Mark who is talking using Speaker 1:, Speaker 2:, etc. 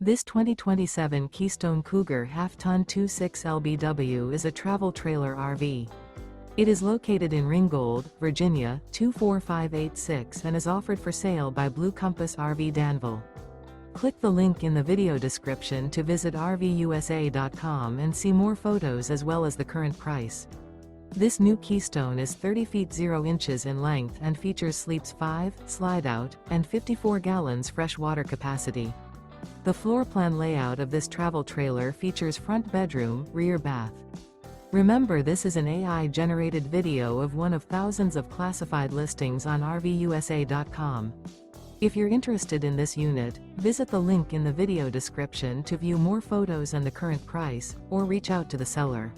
Speaker 1: This 2027 Keystone Cougar Half-Ton 26 LBW is a travel trailer RV. It is located in Ringgold, Virginia, 24586 and is offered for sale by Blue Compass RV Danville. Click the link in the video description to visit RVUSA.com and see more photos as well as the current price. This new Keystone is 30 feet 0 inches in length and features sleeps 5, slide-out, and 54 gallons fresh water capacity. The floor plan layout of this travel trailer features front bedroom, rear bath. Remember, this is an AI-generated video of one of thousands of classified listings on RVUSA.com. If you're interested in this unit, visit the link in the video description to view more photos and the current price, or reach out to the seller.